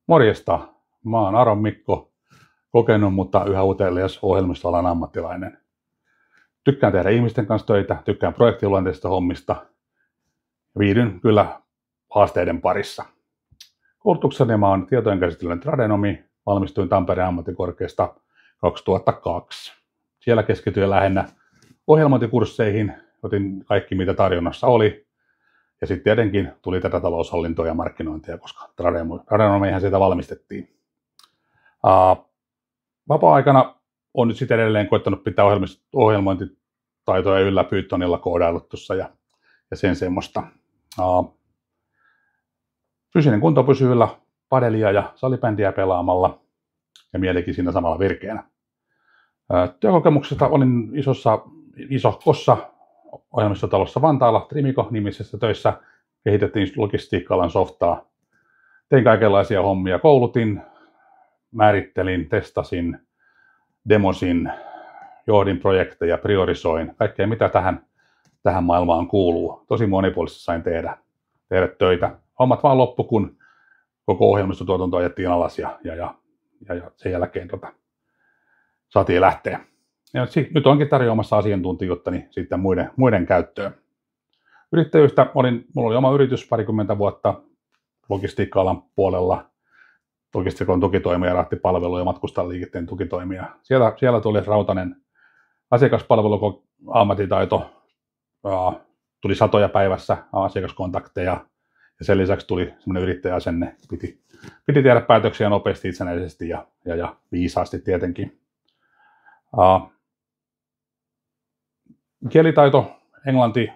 Morjesta, mä oon Aron Mikko, kokenut, mutta yhä utelias ohjelmistoalan ammattilainen. Tykkään tehdä ihmisten kanssa töitä, tykkään projektiluonteisista hommista ja viihdyn kyllä haasteiden parissa. Koulutukseni mä oon tietojenkäsittelyn tradenomi, valmistuin Tampereen ammattikorkeasta 2002. Siellä keskityin lähinnä ohjelmointikursseihin, otin kaikki mitä tarjonnassa oli. Ja sitten tietenkin tuli tätä taloushallintoa ja markkinointia, koska tradenomiinhan siitä valmistettiin. Vapaa-aikana on nyt sitten edelleen koittanut pitää ohjelmointitaitoja yllä Pythonilla koodaillut tuossa ja sen semmoista. Fyysinen kunto pysyy yllä padelia ja salibändiä pelaamalla ja mielikin siinä samalla virkeänä. Työkokemuksesta olin isohkossa ohjelmistotalossa Vantaalla Trimiko-nimisessä töissä. Kehitettiin logistiikka-alan softaa. Tein kaikenlaisia hommia. Koulutin, määrittelin, testasin, demosin, johdin projekteja, priorisoin. Kaikkea mitä tähän maailmaan kuuluu. Tosi monipuolisesti sain tehdä töitä. Hommat vaan loppu, kun koko ohjelmistotuotanto ajettiin alas ja sen jälkeen saatiin lähteä. Ja nyt onkin tarjoamassa asiantuntijuuttani sitten muiden käyttöön. Yrittäjyystä mulla oli oma yritys parikymmentä vuotta logistiikka-alan puolella. Logistikon tukitoimia, rahtipalvelu ja matkustajaliikenteen tukitoimia. Siellä tuli rautainen asiakaspalvelu, ammattitaito, tuli satoja päivässä asiakaskontakteja ja sen lisäksi tuli semmoinen yrittäjäasenne. Piti tehdä päätöksiä nopeasti, itsenäisesti ja viisaasti tietenkin. Kielitaito, englanti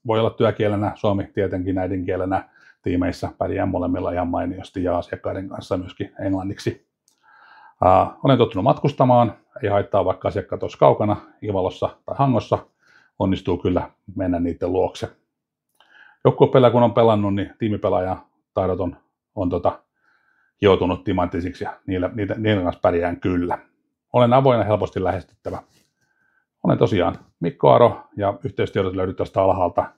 voi olla työkielenä, suomi tietenkin äidinkielenä. Tiimeissä pärjään molemmilla ihan mainiosti ja asiakkaiden kanssa myöskin englanniksi. Olen tottunut matkustamaan, ei haittaa vaikka asiakkaat olisi kaukana, Ivalossa tai Hangossa, onnistuu kyllä mennä niiden luokse. Joukkuepelejä kun on pelannut, niin tiimipelaajan taidot on hioutunut timanttisiksi ja niiden kanssa pärjään kyllä. Olen avoin ja helposti lähestyttävä. Olen tosiaan Mikko Aro ja yhteystiedot löydyt tästä alhaalta.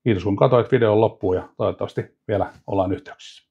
Kiitos kun katsoit videon loppuun ja toivottavasti vielä ollaan yhteyksissä.